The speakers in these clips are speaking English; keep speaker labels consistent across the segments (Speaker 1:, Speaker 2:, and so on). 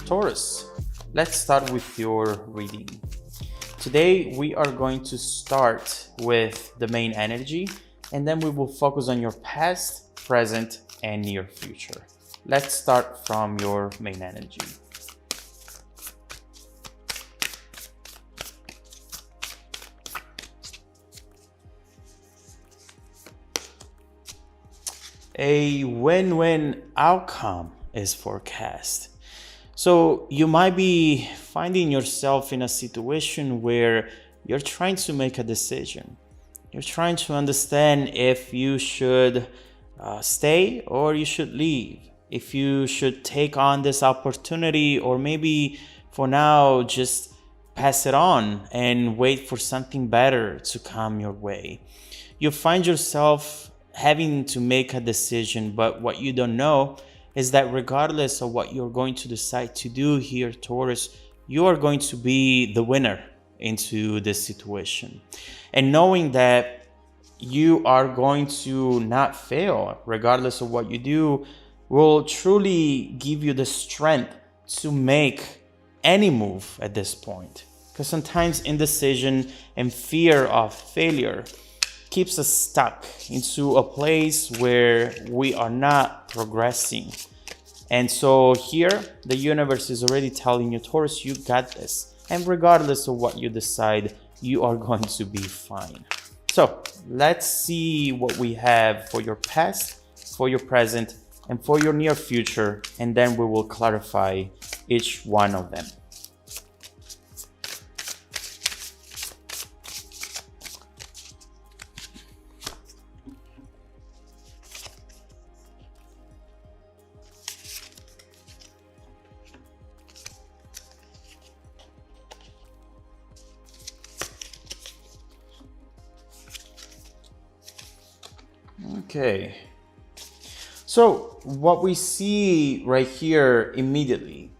Speaker 1: Taurus, let's start with your reading. Today we are going to start with the main energy, and then we will focus on your past, present, and near future. Let's start from your main energy. A win-win outcome is forecast. So you might be finding yourself in a situation where you're trying to make a decision. You're trying to understand if you should stay or you should leave, if you should take on this opportunity, or maybe for now just pass it on and wait for something better to come your way. You find yourself having to make a decision, but what you don't know is that regardless of what you're going to decide to do here, Taurus, you are going to be the winner into this situation. And knowing that you are going to not fail regardless of what you do will truly give you the strength to make any move at this point. Because sometimes indecision and fear of failure keeps us stuck into a place where we are not progressing. And so here, the universe is already telling you, Taurus, you got this. And regardless of what you decide, you are going to be fine. So let's see what we have for your past, for your present, and for your near future. And then we will clarify each one of them. Okay, so what we see right here immediately,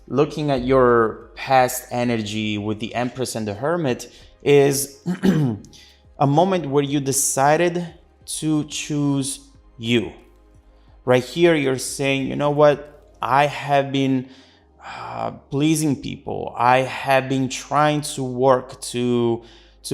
Speaker 1: looking at your past energy with the Empress and the Hermit, is a moment where you decided to choose you. Right here, you're saying, you know what, I have been pleasing people. I have been trying to work to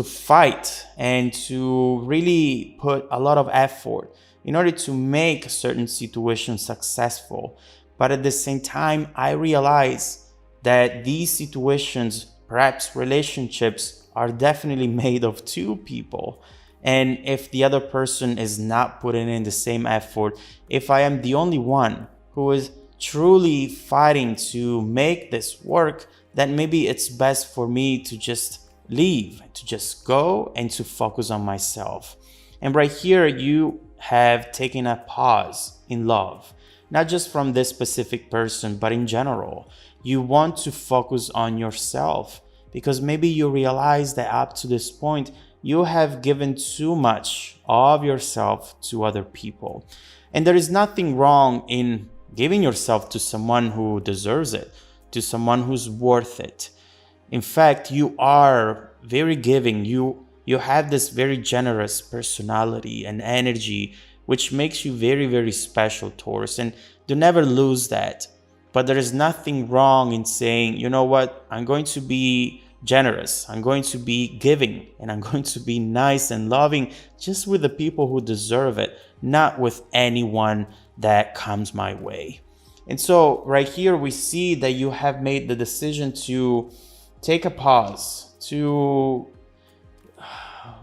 Speaker 1: fight and to really put a lot of effort in order to make a certain situation successful. But at the same time, I realize that these situations, perhaps relationships, are definitely made of two people. And if the other person is not putting in the same effort, if I am the only one who is truly fighting to make this work, then maybe it's best for me to just leave, to just go and to focus on myself. And right here, you have taken a pause in love, not just from this specific person, but in general. You want to focus on yourself because maybe you realize that up to this point, you have given too much of yourself to other people. And there is nothing wrong in giving yourself to someone who deserves it, to someone who's worth it. In fact, you are very giving. You have this very generous personality and energy, which makes you very, very special, Taurus. And do never lose that. But there is nothing wrong in saying, you know what, I'm going to be generous. I'm going to be giving. And I'm going to be nice and loving just with the people who deserve it, not with anyone that comes my way. And so right here, we see that you have made the decision to take a pause, to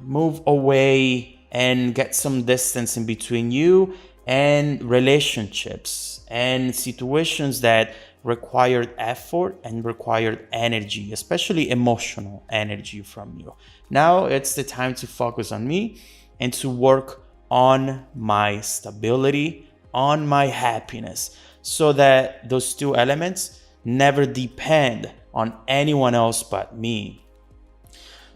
Speaker 1: move away and get some distance in between you and relationships and situations that required effort and required energy, especially emotional energy from you. Now it's the time to focus on me and to work on my stability, on my happiness, so that those two elements never depend on anyone else but me.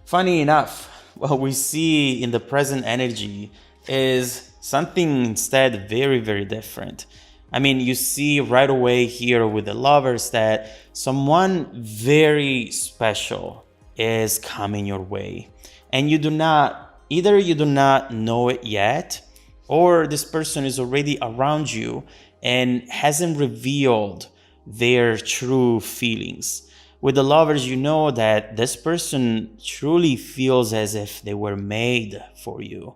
Speaker 1: Funny enough, what we see in the present energy is something instead very, very different. I mean, you see right away here with the lovers that someone very special is coming your way. And you do not know it yet, or this person is already around you and hasn't revealed their true feelings. With the lovers, you know that this person truly feels as if they were made for you.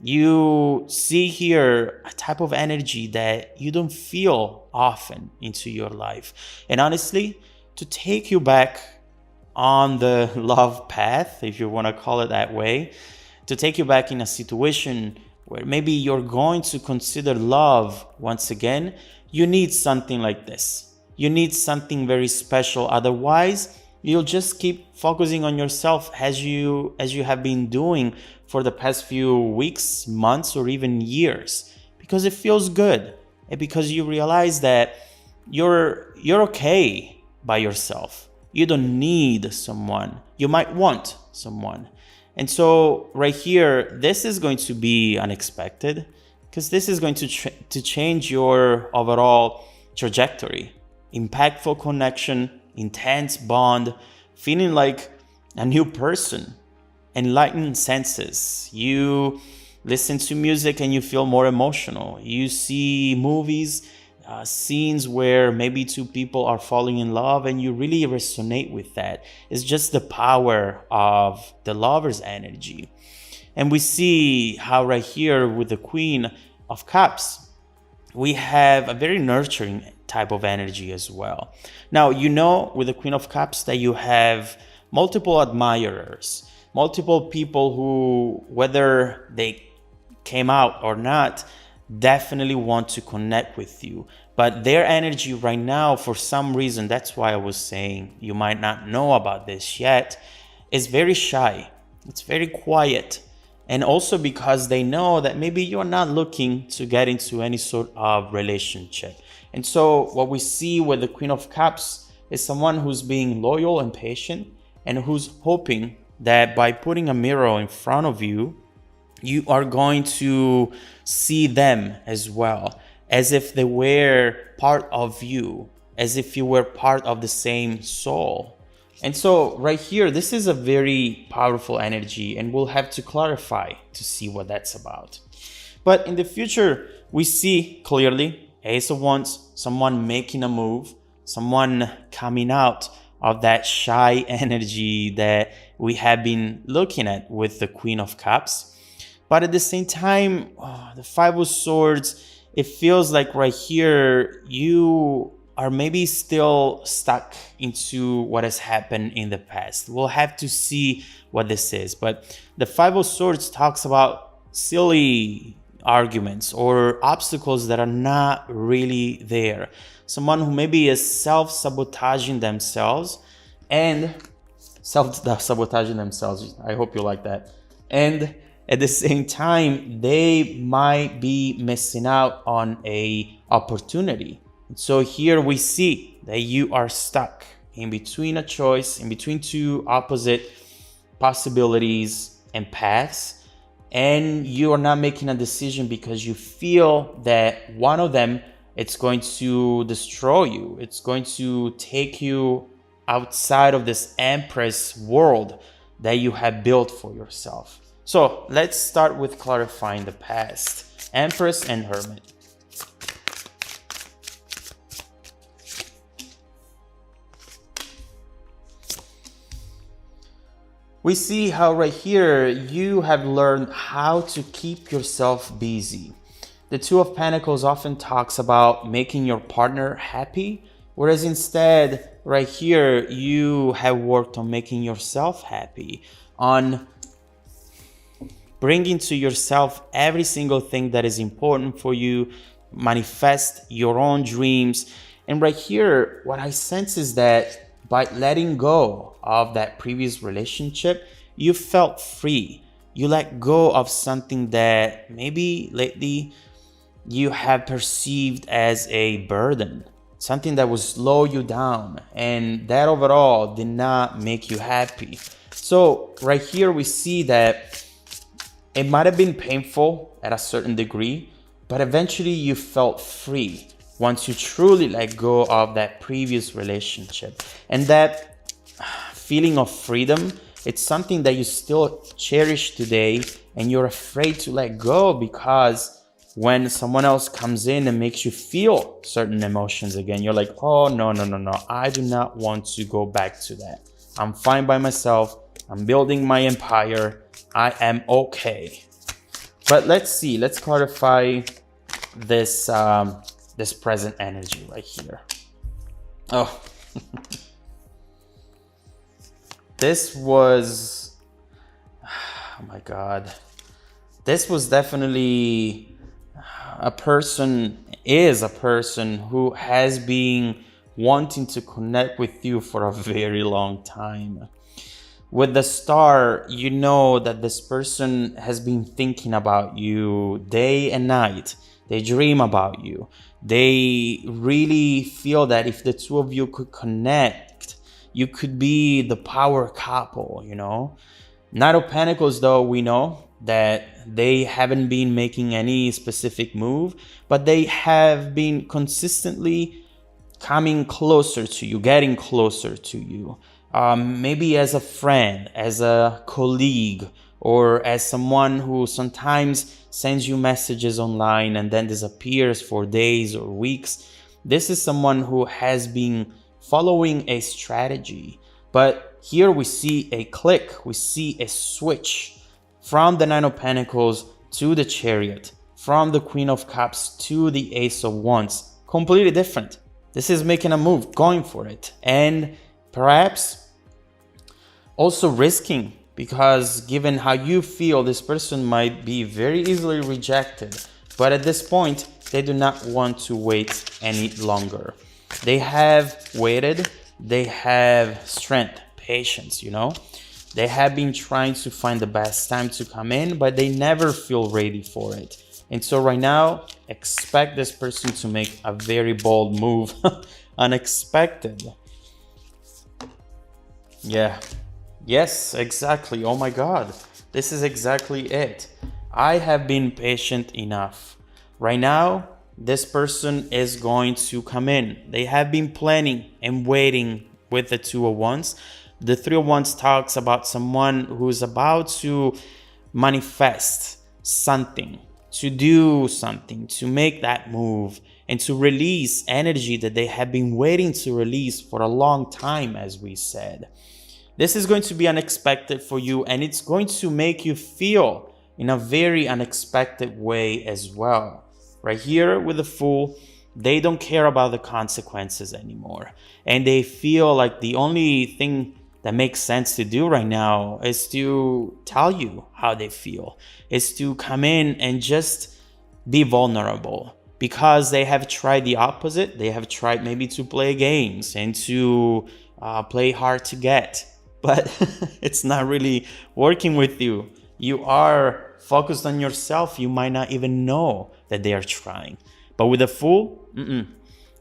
Speaker 1: You see here a type of energy that you don't feel often into your life. And honestly, to take you back on the love path, if you want to call it that way, to take you back in a situation where maybe you're going to consider love once again, you need something like this. You need something very special. Otherwise, you'll just keep focusing on yourself as you have been doing for the past few weeks, months, or even years, because it feels good and because you realize that you're okay by yourself. You don't need someone. You might want someone. And so right here, this is going to be unexpected because this is going to change your overall trajectory. Impactful connection, intense bond, feeling like a new person, enlightened senses. You listen to music and you feel more emotional. You see movies, scenes where maybe two people are falling in love and you really resonate with that. It's just the power of the lover's energy. And we see how right here with the Queen of Cups, we have a very nurturing type of energy as well. Now, you know, with the Queen of Cups that you have multiple admirers, multiple people who, whether they came out or not, definitely want to connect with you. But their energy right now, for some reason, that's why I was saying you might not know about this yet, is very shy. It's very quiet. And also because they know that maybe you're not looking to get into any sort of relationship. And so what we see with the Queen of Cups is someone who's being loyal and patient and who's hoping that by putting a mirror in front of you, you are going to see them as well, as if they were part of you, as if you were part of the same soul. And so right here, this is a very powerful energy, and we'll have to clarify to see what that's about. But in the future, we see clearly Ace of Wands, someone making a move, someone coming out of that shy energy that we have been looking at with the Queen of Cups. But at the same time, the Five of Swords, it feels like right here, you are maybe still stuck into what has happened in the past. We'll have to see what this is. But the Five of Swords talks about silly arguments or obstacles that are not really there. Someone who maybe is self-sabotaging themselves and self-sabotaging themselves. I hope you like that. And at the same time, they might be missing out on a opportunity. So here we see that you are stuck in between a choice, in between two opposite possibilities and paths, and you are not making a decision because you feel that one of them, it's going to destroy you. It's going to take you outside of this Empress world that you have built for yourself. So let's start with clarifying the past. Empress and Hermit. We see how right here you have learned how to keep yourself busy. The Two of Pentacles often talks about making your partner happy, whereas instead right here you have worked on making yourself happy, on bringing to yourself every single thing that is important for you, manifest your own dreams. And right here, what I sense is that by letting go of that previous relationship, you felt free. You let go of something that maybe lately you have perceived as a burden, something that would slow you down, and that overall did not make you happy. So right here we see that it might have been painful at a certain degree, but eventually you felt free once you truly let go of that previous relationship. And that feeling of freedom, it's something that you still cherish today and you're afraid to let go because when someone else comes in and makes you feel certain emotions again, you're like, oh, no, no, no, no. I do not want to go back to that. I'm fine by myself. I'm building my empire. I am okay. But let's see. Let's clarify this this present energy right here. Oh, this was, oh my God. This was definitely is a person who has been wanting to connect with you for a very long time. With the star, you know that this person has been thinking about you day and night. They dream about you. They really feel that if the two of you could connect, you could be the power couple, you know? Knight of Pentacles, though, we know that they haven't been making any specific move, but they have been consistently coming closer to you, getting closer to you. Maybe as a friend, as a colleague, or as someone who sometimes sends you messages online and then disappears for days or weeks. This is someone who has been following a strategy. But here we see a click, we see a switch from the Nine of Pentacles to the Chariot, from the Queen of Cups to the Ace of Wands. Completely different. This is making a move, going for it, and perhaps also risking, because given how you feel, this person might be very easily rejected. But at this point, they do not want to wait any longer. They have waited, they have strength, patience, you know. They have been trying to find the best time to come in, but they never feel ready for it. And so right now, expect this person to make a very bold move. Unexpected. Yeah. Yes, exactly. Oh my God. This is exactly it. I have been patient enough. Right now, this person is going to come in. They have been planning and waiting with the Two of Wands. The Three of Wands talks about someone who's about to manifest something, to do something, to make that move, and to release energy that they have been waiting to release for a long time, as we said. This is going to be unexpected for you, and it's going to make you feel in a very unexpected way as well. Right here with the Fool, they don't care about the consequences anymore. And they feel like the only thing that makes sense to do right now is to tell you how they feel, is to come in and just be vulnerable, because they have tried the opposite. They have tried maybe to play games and to play hard to get, but it's not really working with you. You are focused on yourself. You might not even know that they are trying. But with the Fool,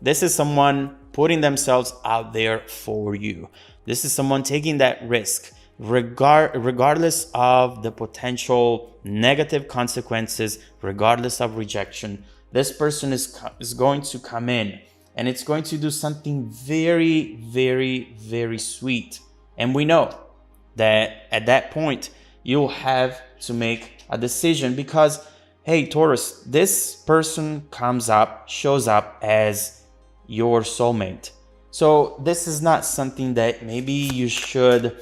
Speaker 1: this is someone putting themselves out there for you. This is someone taking that risk, regardless of the potential negative consequences, regardless of rejection. This person is going to come in, and it's going to do something very, very, very sweet. And we know that at that point, you'll have to make a decision, because, hey, Taurus, this person shows up as your soulmate. So this is not something that maybe you should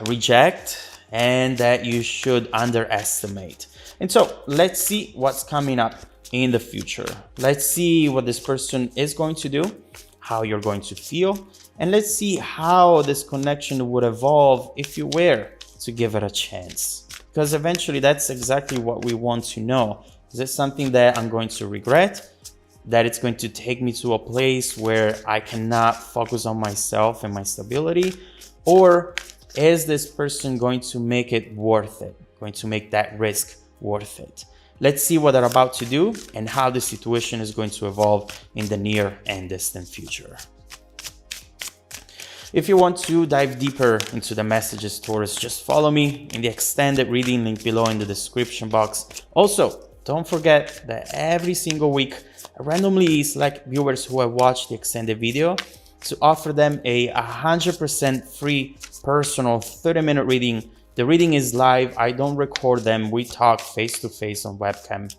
Speaker 1: reject and that you should underestimate. And so let's see what's coming up in the future. Let's see what this person is going to do, how you're going to feel, and let's see how this connection would evolve if you were to give it a chance. Because eventually that's exactly what we want to know. Is it something that I'm going to regret? That it's going to take me to a place where I cannot focus on myself and my stability? Or is this person going to make it worth it? Going to make that risk worth it? Let's see what they're about to do and how the situation is going to evolve in the near and distant future. If you want to dive deeper into the messages, Taurus, just follow me in the extended reading link below in the description box. Also, don't forget that every single week, I randomly select viewers who have watched the extended video to offer them a 100% free personal 30-minute reading The reading is live. I don't record them. We talk face to face on webcam.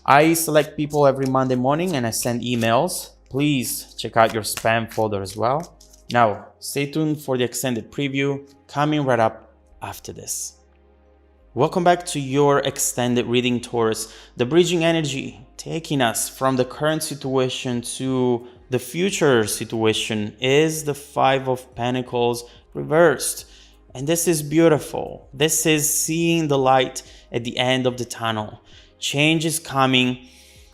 Speaker 1: I select people every Monday morning and I send emails. Please check out your spam folder as well. Now, stay tuned for the extended preview coming right up after this. Welcome back to your extended reading, Taurus. The bridging energy taking us from the current situation to the future situation is the Five of Pentacles reversed. And this is beautiful. This is seeing the light at the end of the tunnel. Change is coming.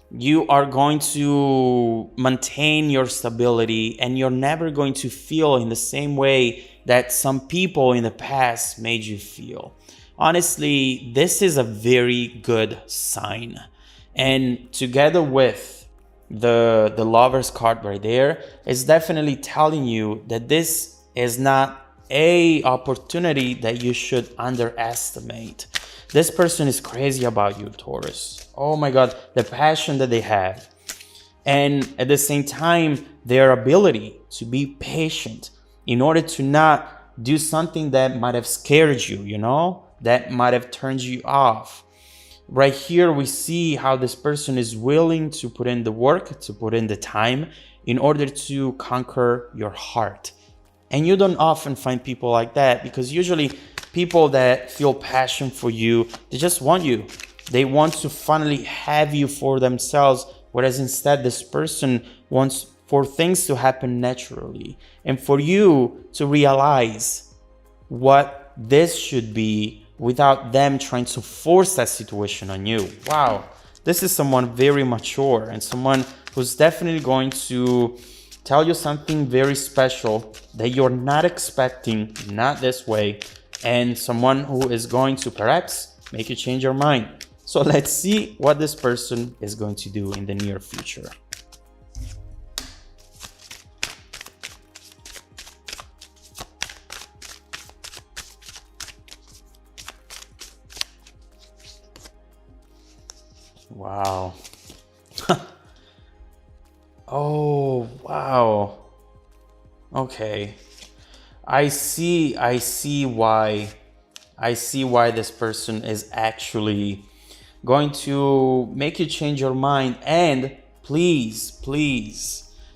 Speaker 1: You are going to maintain your stability and you're never going to feel in the same way that some people in the past made you feel. Honestly, this is a very good sign. And together with the Lover's card right there, it's definitely telling you that this is not a opportunity that you should underestimate. This person is crazy about you, Taurus. Oh my God, the passion that they have. And at the same time, their ability to be patient in order to not do something that might have scared you, you know, that might have turned you off. Right here, we see how this person is willing to put in the work, to put in the time in order to conquer your heart. And you don't often find people like that, because usually people that feel passion for you, they just want you. They want to finally have you for themselves, whereas instead this person wants for things to happen naturally and for you to realize what this should be without them trying to force that situation on you. Wow, this is someone very mature and someone who's definitely going to tell you something very special that you're not expecting, not this way, and someone who is going to perhaps make you change your mind. So let's see what this person is going to do in the near future. Wow. Oh, wow. Okay. I see why this person is actually going to make you change your mind. And please,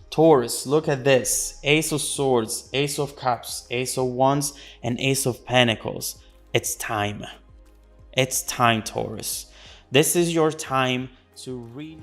Speaker 1: Taurus, look at this. Ace of Swords, Ace of Cups, Ace of Wands, and Ace of Pentacles. It's time. It's time, Taurus. This is your time to really...